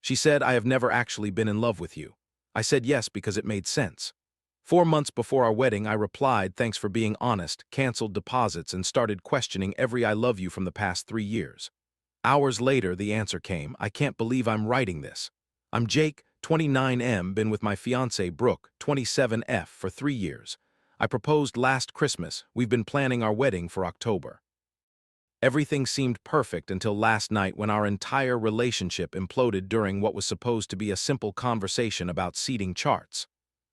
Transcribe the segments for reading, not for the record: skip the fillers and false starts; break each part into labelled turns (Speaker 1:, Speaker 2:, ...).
Speaker 1: She said, I have never actually been in love with you. I said yes because it made sense. 4 months before our wedding, I replied, thanks for being honest, canceled deposits, and started questioning every I love you from the past 3 years. Hours later, the answer came, I can't believe I'm writing this. I'm Jake, 29M, been with my fiancée, Brooke, 27F, for 3 years. I proposed last Christmas. We've been planning our wedding for October. Everything seemed perfect until last night when our entire relationship imploded during what was supposed to be a simple conversation about seating charts.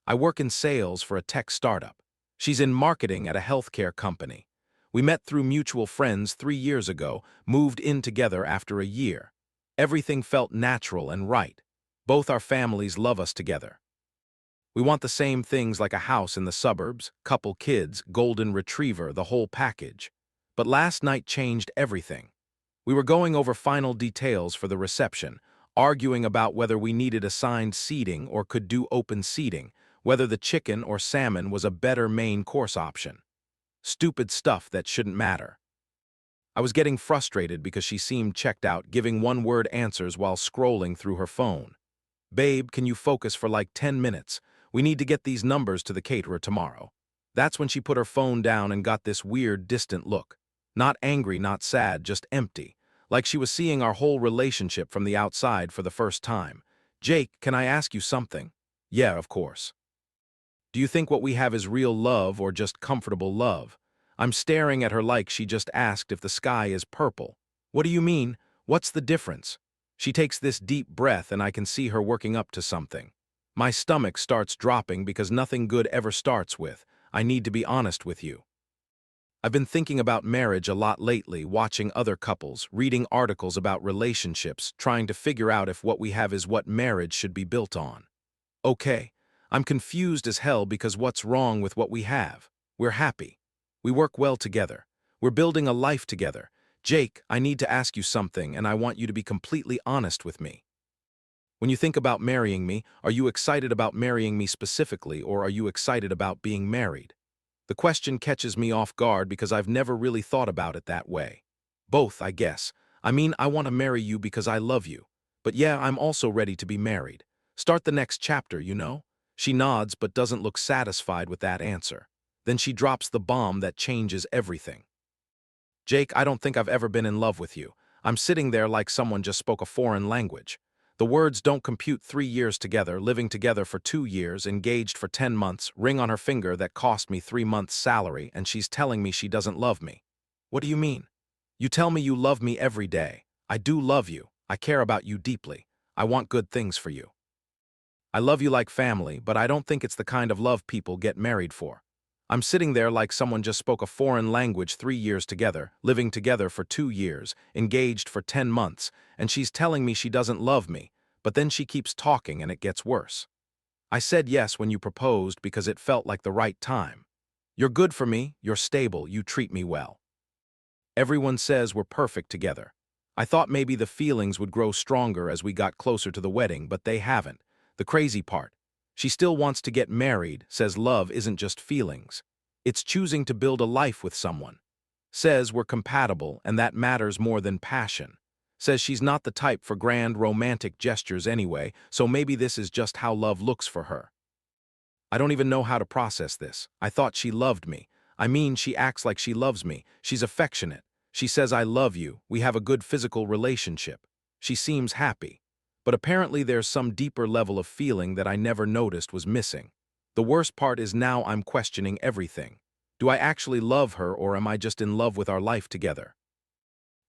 Speaker 1: I work in sales for a tech startup. She's in marketing at a healthcare company. We met through mutual friends 3 years ago, moved in together after a year. Everything felt natural and right. Both our families love us together. We want the same things, like a house in the suburbs, couple kids, golden retriever, the whole package. But last night changed everything. We were going over final details for the reception, arguing about whether we needed assigned seating or could do open seating, whether the chicken or salmon was a better main course option. Stupid stuff that shouldn't matter. I was getting frustrated because she seemed checked out, giving one-word answers while scrolling through her phone. Babe, can you focus for like 10 minutes? We need to get these numbers to the caterer tomorrow. That's when she put her phone down and got this weird, distant look. Not angry, not sad, just empty. Like she was seeing our whole relationship from the outside for the first time. Jake, can I ask you something? Yeah, of course. Do you think what we have is real love or just comfortable love? I'm staring at her like she just asked if the sky is purple. What do you mean? What's the difference? She takes this deep breath and I can see her working up to something. My stomach starts dropping because nothing good ever starts with, I need to be honest with you. I've been thinking about marriage a lot lately, watching other couples, reading articles about relationships, trying to figure out if what we have is what marriage should be built on. Okay. I'm confused as hell because what's wrong with what we have? We're happy. We work well together. We're building a life together. Jake, I need to ask you something, and I want you to be completely honest with me. When you think about marrying me, are you excited about marrying me specifically, or are you excited about being married? The question catches me off guard because I've never really thought about it that way. Both, I guess. I mean, I want to marry you because I love you. But yeah, I'm also ready to be married. Start the next chapter, you know? She nods but doesn't look satisfied with that answer. Then she drops the bomb that changes everything. Jake, I don't think I've ever been in love with you. I'm sitting there like someone just spoke a foreign language. The words don't compute. 3 years together, living together for 2 years, engaged for 10 months, ring on her finger that cost me 3 months' salary, and she's telling me she doesn't love me. What do you mean? You tell me you love me every day. I do love you. I care about you deeply. I want good things for you. I love you like family, but I don't think it's the kind of love people get married for. I'm sitting there like someone just spoke a foreign language. 3 years together, living together for 2 years, engaged for 10 months, and she's telling me she doesn't love me, but then she keeps talking and it gets worse. I said yes when you proposed because it felt like the right time. You're good for me, you're stable, you treat me well. Everyone says we're perfect together. I thought maybe the feelings would grow stronger as we got closer to the wedding, but they haven't. The crazy part. She still wants to get married, says love isn't just feelings. It's choosing to build a life with someone. Says we're compatible and that matters more than passion. Says she's not the type for grand romantic gestures anyway, so maybe this is just how love looks for her. I don't even know how to process this. I thought she loved me. I mean, she acts like she loves me. She's affectionate. She says I love you. We have a good physical relationship. She seems happy. But apparently there's some deeper level of feeling that I never noticed was missing. The worst part is now I'm questioning everything. Do I actually love her, or am I just in love with our life together?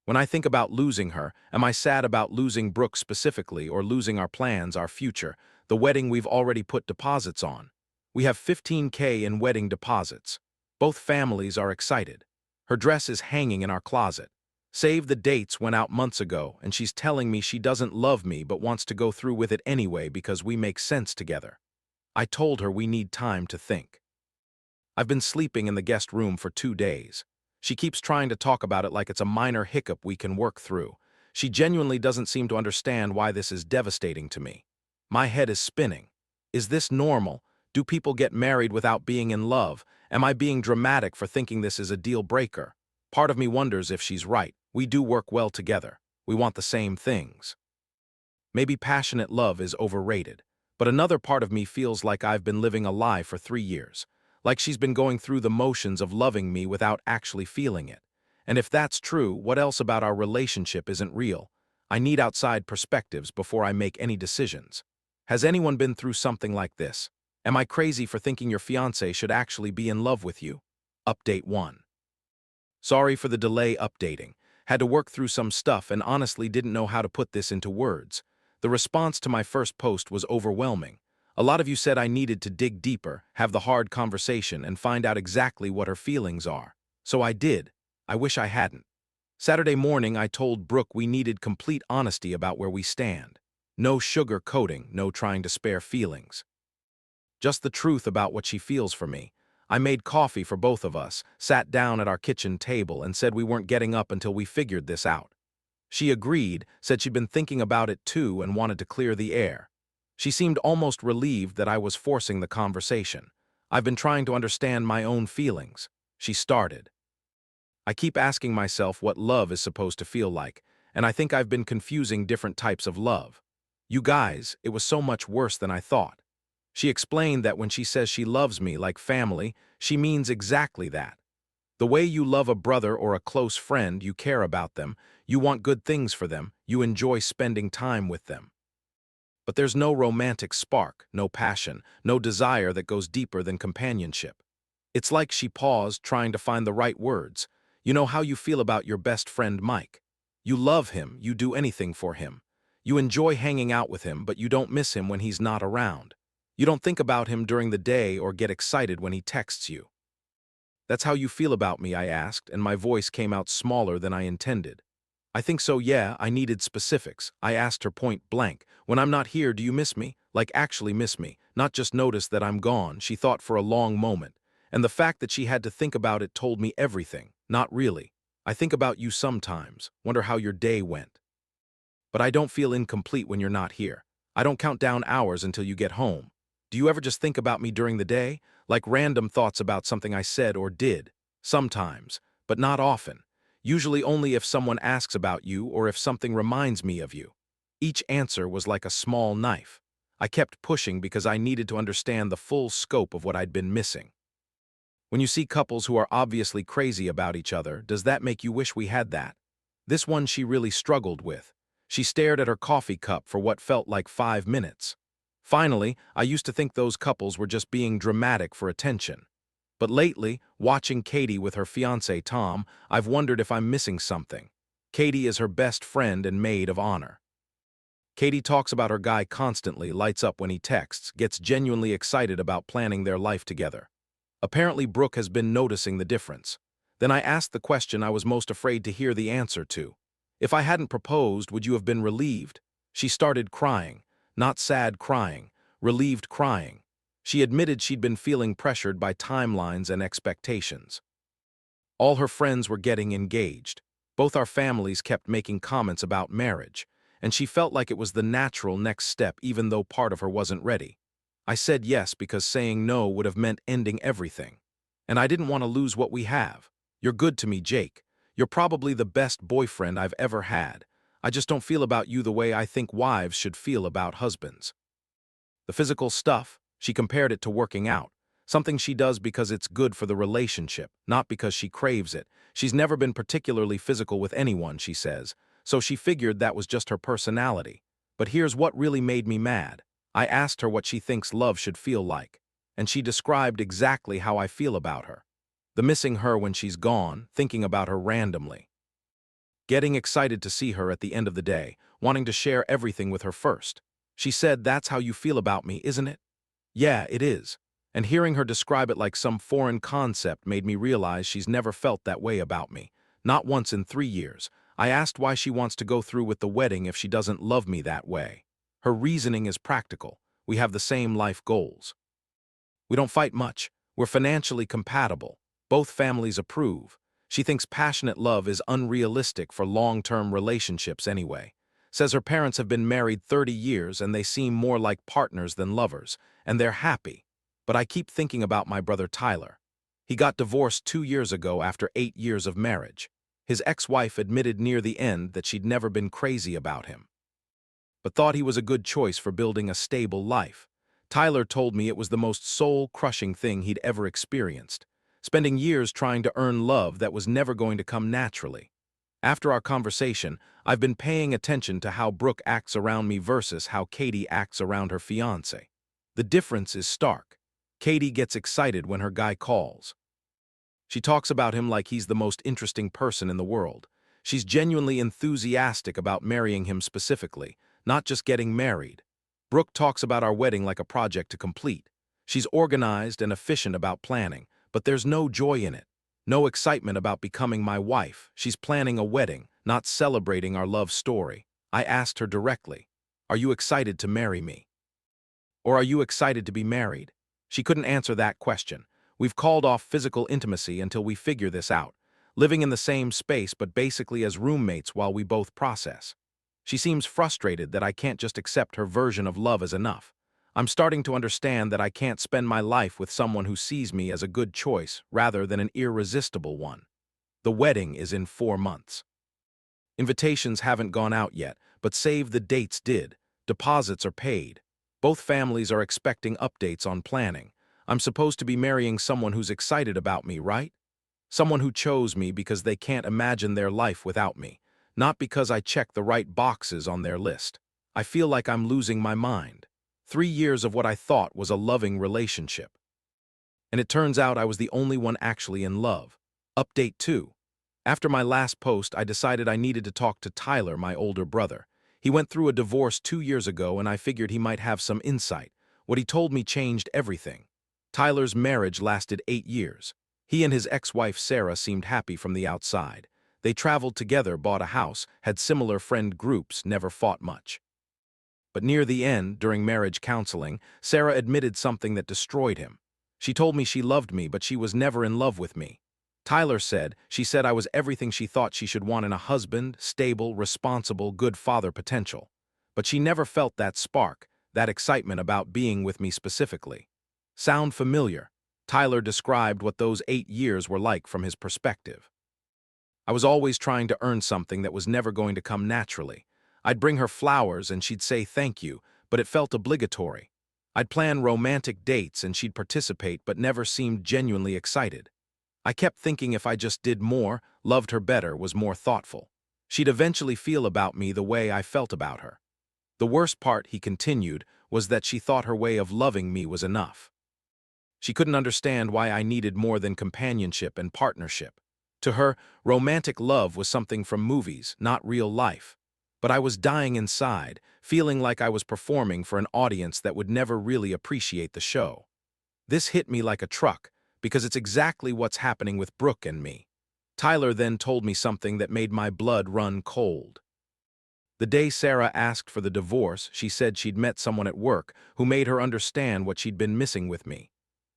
Speaker 1: When I think about losing her, am I sad about losing Brooke specifically, or losing our plans, our future, the wedding we've already put deposits on? We have $15K in wedding deposits. Both families are excited. Her dress is hanging in our closet. Save the dates went out months ago, and she's telling me she doesn't love me but wants to go through with it anyway because we make sense together. I told her we need time to think. I've been sleeping in the guest room for 2 days. She keeps trying to talk about it like it's a minor hiccup we can work through. She genuinely doesn't seem to understand why this is devastating to me. My head is spinning. Is this normal? Do people get married without being in love? Am I being dramatic for thinking this is a deal breaker? Part of me wonders if she's right. We do work well together. We want the same things. Maybe passionate love is overrated. But another part of me feels like I've been living a lie for 3 years. Like she's been going through the motions of loving me without actually feeling it. And if that's true, what else about our relationship isn't real? I need outside perspectives before I make any decisions. Has anyone been through something like this? Am I crazy for thinking your fiancé should actually be in love with you? Update 1. Sorry for the delay updating. Had to work through some stuff and honestly didn't know how to put this into words. The response to my first post was overwhelming. A lot of you said I needed to dig deeper, have the hard conversation, and find out exactly what her feelings are. So I did. I wish I hadn't. Saturday morning, I told Brooke we needed complete honesty about where we stand. No sugar coating, no trying to spare feelings. Just the truth about what she feels for me. I made coffee for both of us, sat down at our kitchen table, and said we weren't getting up until we figured this out. She agreed, said she'd been thinking about it too and wanted to clear the air. She seemed almost relieved that I was forcing the conversation. I've been trying to understand my own feelings. She started. I keep asking myself what love is supposed to feel like, and I think I've been confusing different types of love. You guys, it was so much worse than I thought. She explained that when she says she loves me like family, she means exactly that. The way you love a brother or a close friend, you care about them, you want good things for them, you enjoy spending time with them. But there's no romantic spark, no passion, no desire that goes deeper than companionship. It's like she paused, trying to find the right words. You know how you feel about your best friend Mike. You love him, you do anything for him. You enjoy hanging out with him, but you don't miss him when he's not around. You don't think about him during the day or get excited when he texts you. That's how you feel about me, I asked, and my voice came out smaller than I intended. I think so, yeah, I needed specifics. I asked her point blank. When I'm not here, do you miss me? Like actually miss me, not just notice that I'm gone. She thought for a long moment. And the fact that she had to think about it told me everything. Not really. I think about you sometimes, wonder how your day went. But I don't feel incomplete when you're not here. I don't count down hours until you get home. Do you ever just think about me during the day? Like random thoughts about something I said or did? Sometimes, but not often. Usually only if someone asks about you or if something reminds me of you. Each answer was like a small knife. I kept pushing because I needed to understand the full scope of what I'd been missing. When you see couples who are obviously crazy about each other, does that make you wish we had that? This one she really struggled with. She stared at her coffee cup for what felt like 5 minutes. Finally, I used to think those couples were just being dramatic for attention. But lately, watching Katie with her fiancé Tom, I've wondered if I'm missing something. Katie is her best friend and maid of honor. Katie talks about her guy constantly, lights up when he texts, gets genuinely excited about planning their life together. Apparently Brooke has been noticing the difference. Then I asked the question I was most afraid to hear the answer to. If I hadn't proposed, would you have been relieved? She started crying. Not sad crying, relieved crying. She admitted she'd been feeling pressured by timelines and expectations. All her friends were getting engaged. Both our families kept making comments about marriage, and she felt like it was the natural next step even though part of her wasn't ready. I said yes because saying no would have meant ending everything. And I didn't want to lose what we have. You're good to me, Jake. You're probably the best boyfriend I've ever had. I just don't feel about you the way I think wives should feel about husbands. The physical stuff, she compared it to working out. Something she does because it's good for the relationship, not because she craves it. She's never been particularly physical with anyone, she says, so she figured that was just her personality. But here's what really made me mad. I asked her what she thinks love should feel like, and she described exactly how I feel about her. The missing her when she's gone, thinking about her randomly. Getting excited to see her at the end of the day, wanting to share everything with her first. She said, that's how you feel about me, isn't it? Yeah, it is. And hearing her describe it like some foreign concept made me realize she's never felt that way about me. Not once in 3 years. I asked why she wants to go through with the wedding if she doesn't love me that way. Her reasoning is practical. We have the same life goals. We don't fight much. We're financially compatible. Both families approve. She thinks passionate love is unrealistic for long-term relationships anyway. Says her parents have been married 30 years and they seem more like partners than lovers, and they're happy. But I keep thinking about my brother Tyler. He got divorced 2 years ago after 8 years of marriage. His ex-wife admitted near the end that she'd never been crazy about him. but thought he was a good choice for building a stable life. Tyler told me it was the most soul-crushing thing he'd ever experienced, spending years trying to earn love that was never going to come naturally. After our conversation, I've been paying attention to how Brooke acts around me versus how Katie acts around her fiancé. The difference is stark. Katie gets excited when her guy calls. She talks about him like he's the most interesting person in the world. She's genuinely enthusiastic about marrying him specifically, not just getting married. Brooke talks about our wedding like a project to complete. She's organized and efficient about planning, but there's no joy in it. No excitement about becoming my wife. She's planning a wedding, not celebrating our love story. I asked her directly, "Are you excited to marry me? Or are you excited to be married?" She couldn't answer that question. We've called off physical intimacy until we figure this out, living in the same space but basically as roommates while we both process. She seems frustrated that I can't just accept her version of love as enough. I'm starting to understand that I can't spend my life with someone who sees me as a good choice rather than an irresistible one. The wedding is in 4 months. Invitations haven't gone out yet, but save the dates did. Deposits are paid. Both families are expecting updates on planning. I'm supposed to be marrying someone who's excited about me, right? Someone who chose me because they can't imagine their life without me, not because I check the right boxes on their list. I feel like I'm losing my mind. 3 years of what I thought was a loving relationship. And it turns out I was the only one actually in love. Update 2. After my last post, I decided I needed to talk to Tyler, my older brother. He went through a divorce 2 years ago, and I figured he might have some insight. What he told me changed everything. Tyler's marriage lasted 8 years. He and his ex-wife Sarah seemed happy from the outside. They traveled together, bought a house, had similar friend groups, never fought much. But near the end, during marriage counseling, Sarah admitted something that destroyed him. She told me she loved me, but she was never in love with me. Tyler said she said I was everything she thought she should want in a husband, stable, responsible, good father potential. But she never felt that spark, that excitement about being with me specifically. Sound familiar? Tyler described what those 8 years were like from his perspective. I was always trying to earn something that was never going to come naturally. I'd bring her flowers and she'd say thank you, but it felt obligatory. I'd plan romantic dates and she'd participate but never seemed genuinely excited. I kept thinking if I just did more, loved her better, was more thoughtful, she'd eventually feel about me the way I felt about her. The worst part, he continued, was that she thought her way of loving me was enough. She couldn't understand why I needed more than companionship and partnership. To her, romantic love was something from movies, not real life. But I was dying inside, feeling like I was performing for an audience that would never really appreciate the show. This hit me like a truck, because it's exactly what's happening with Brooke and me. Tyler then told me something that made my blood run cold. The day Sarah asked for the divorce, she said she'd met someone at work who made her understand what she'd been missing with me.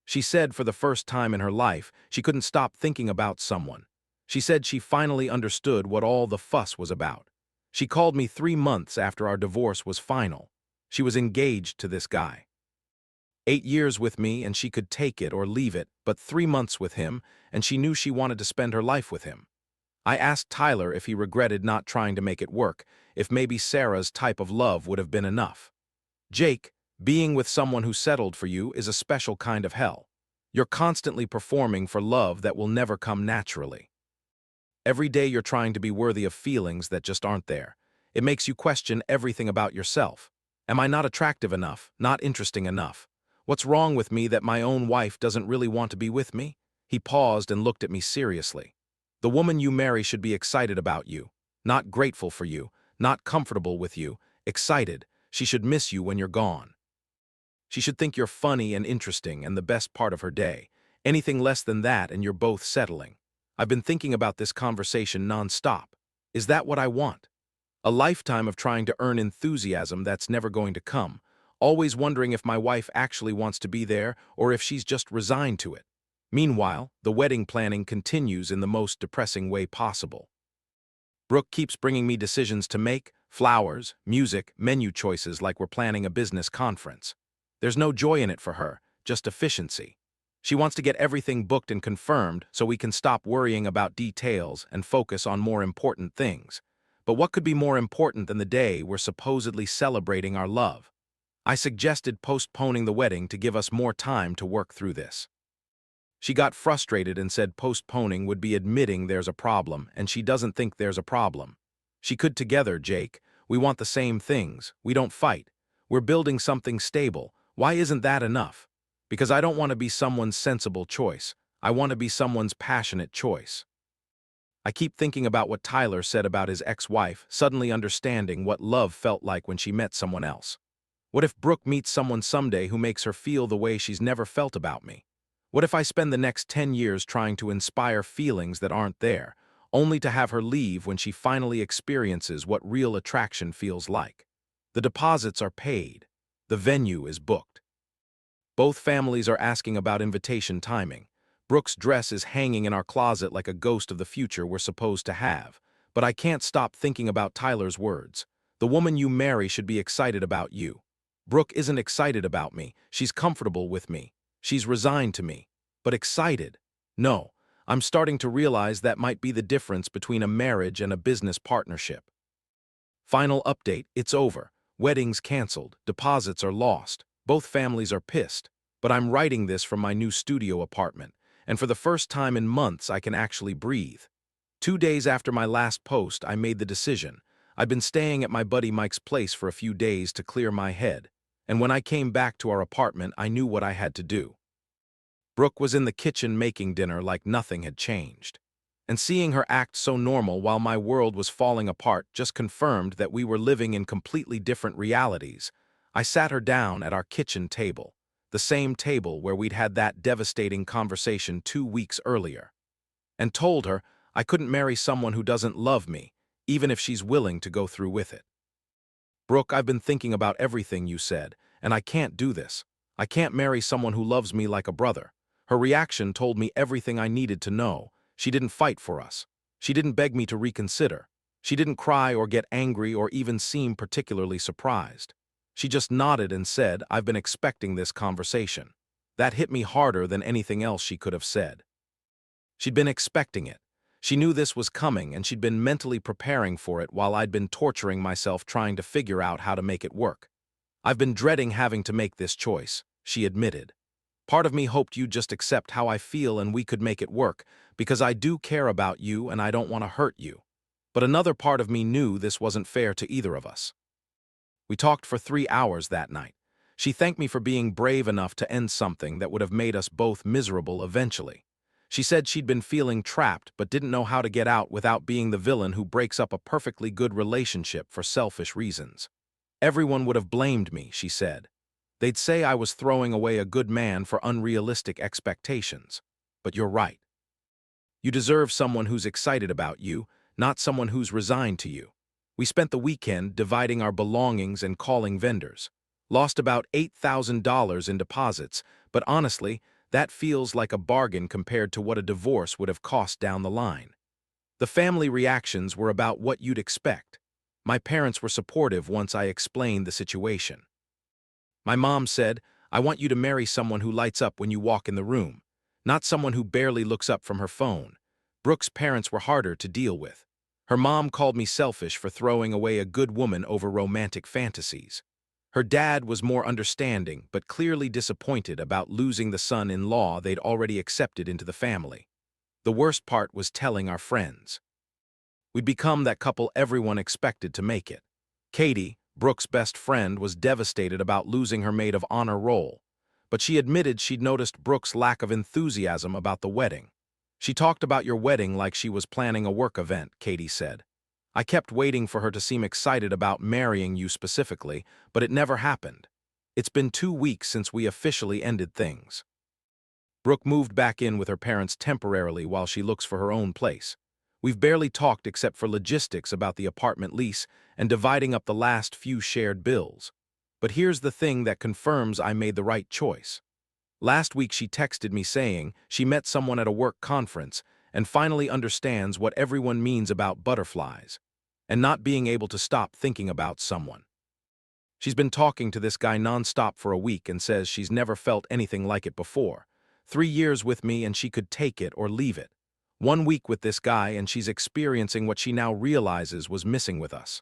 Speaker 1: She said for the first time in her life, she couldn't stop thinking about someone. She said she finally understood what all the fuss was about. She called me 3 months after our divorce was final. She was engaged to this guy. 8 years with me and she could take it or leave it, but 3 months with him and she knew she wanted to spend her life with him. I asked Tyler if he regretted not trying to make it work, if maybe Sarah's type of love would have been enough. Jake, being with someone who settled for you is a special kind of hell. You're constantly performing for love that will never come naturally. Every day you're trying to be worthy of feelings that just aren't there. It makes you question everything about yourself. Am I not attractive enough, not interesting enough? What's wrong with me that my own wife doesn't really want to be with me? He paused and looked at me seriously. The woman you marry should be excited about you, not grateful for you, not comfortable with you, excited. She should miss you when you're gone. She should think you're funny and interesting and the best part of her day. Anything less than that and you're both settling. I've been thinking about this conversation non-stop. Is that what I want? A lifetime of trying to earn enthusiasm that's never going to come, always wondering if my wife actually wants to be there or if she's just resigned to it. Meanwhile, the wedding planning continues in the most depressing way possible. Brooke keeps bringing me decisions to make, flowers, music, menu choices like we're planning a business conference. There's no joy in it for her, just efficiency. She wants to get everything booked and confirmed so we can stop worrying about details and focus on more important things. But what could be more important than the day we're supposedly celebrating our love? I suggested postponing the wedding to give us more time to work through this. She got frustrated and said postponing would be admitting there's a problem, and she doesn't think there's a problem. She could together, Jake. We want the same things. We don't fight. We're building something stable. Why isn't that enough? Because I don't want to be someone's sensible choice. I want to be someone's passionate choice. I keep thinking about what Tyler said about his ex-wife, suddenly understanding what love felt like when she met someone else. What if Brooke meets someone someday who makes her feel the way she's never felt about me? What if I spend the next 10 years trying to inspire feelings that aren't there, only to have her leave when she finally experiences what real attraction feels like? The deposits are paid. The venue is booked. Both families are asking about invitation timing. Brooke's dress is hanging in our closet like a ghost of the future we're supposed to have. But I can't stop thinking about Tyler's words. The woman you marry should be excited about you. Brooke isn't excited about me. She's comfortable with me. She's resigned to me. But excited? No. I'm starting to realize that might be the difference between a marriage and a business partnership. Final update, it's over. Weddings canceled. Deposits are lost. Both families are pissed. But I'm writing this from my new studio apartment, and for the first time in months I can actually breathe. 2 days after my last post, I made the decision. I'd been staying at my buddy Mike's place for a few days to clear my head, and when I came back to our apartment, I knew what I had to do. Brooke was in the kitchen making dinner like nothing had changed. And seeing her act so normal while my world was falling apart just confirmed that we were living in completely different realities. I sat her down at our kitchen table, the same table where we'd had that devastating conversation 2 weeks earlier, and told her I couldn't marry someone who doesn't love me, even if she's willing to go through with it. Brooke, I've been thinking about everything you said, and I can't do this. I can't marry someone who loves me like a brother. Her reaction told me everything I needed to know. She didn't fight for us. She didn't beg me to reconsider. She didn't cry or get angry or even seem particularly surprised. She just nodded and said, I've been expecting this conversation. That hit me harder than anything else she could have said. She'd been expecting it. She knew this was coming, and she'd been mentally preparing for it while I'd been torturing myself trying to figure out how to make it work. I've been dreading having to make this choice, she admitted. Part of me hoped you'd just accept how I feel and we could make it work, because I do care about you and I don't want to hurt you. But another part of me knew this wasn't fair to either of us. We talked for 3 hours that night. She thanked me for being brave enough to end something that would have made us both miserable eventually. She said she'd been feeling trapped but didn't know how to get out without being the villain who breaks up a perfectly good relationship for selfish reasons. Everyone would have blamed me, she said. They'd say I was throwing away a good man for unrealistic expectations. But you're right. You deserve someone who's excited about you, not someone who's resigned to you. We spent the weekend dividing our belongings and calling vendors. Lost about $8,000 in deposits, but honestly, that feels like a bargain compared to what a divorce would have cost down the line. The family reactions were about what you'd expect. My parents were supportive once I explained the situation. My mom said, I want you to marry someone who lights up when you walk in the room, not someone who barely looks up from her phone. Brooke's parents were harder to deal with. Her mom called me selfish for throwing away a good woman over romantic fantasies. Her dad was more understanding, but clearly disappointed about losing the son-in-law they'd already accepted into the family. The worst part was telling our friends. We'd become that couple everyone expected to make it. Katie, Brooke's best friend, was devastated about losing her maid of honor role, but she admitted she'd noticed Brooke's lack of enthusiasm about the wedding. She talked about your wedding like she was planning a work event, Katie said. I kept waiting for her to seem excited about marrying you specifically, but it never happened. It's been 2 weeks since we officially ended things. Brooke moved back in with her parents temporarily while she looks for her own place. We've barely talked except for logistics about the apartment lease and dividing up the last few shared bills. But here's the thing that confirms I made the right choice. Last week she texted me saying she met someone at a work conference and finally understands what everyone means about butterflies and not being able to stop thinking about someone. She's been talking to this guy nonstop for a week and says she's never felt anything like it before. 3 years with me and she could take it or leave it. 1 week with this guy and she's experiencing what she now realizes was missing with us.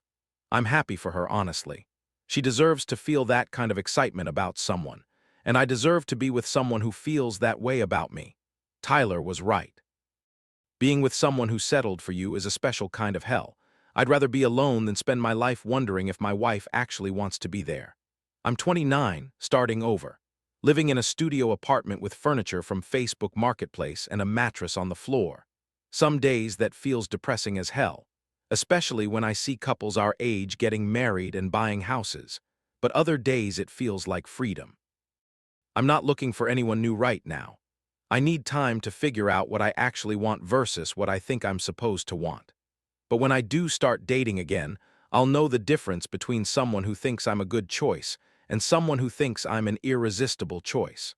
Speaker 1: I'm happy for her, honestly. She deserves to feel that kind of excitement about someone, and I deserve to be with someone who feels that way about me. Tyler was right. Being with someone who settled for you is a special kind of hell. I'd rather be alone than spend my life wondering if my wife actually wants to be there. I'm 29, starting over, living in a studio apartment with furniture from Facebook Marketplace and a mattress on the floor. Some days that feels depressing as hell, especially when I see couples our age getting married and buying houses, but other days it feels like freedom. I'm not looking for anyone new right now. I need time to figure out what I actually want versus what I think I'm supposed to want. But when I do start dating again, I'll know the difference between someone who thinks I'm a good choice and someone who thinks I'm an irresistible choice.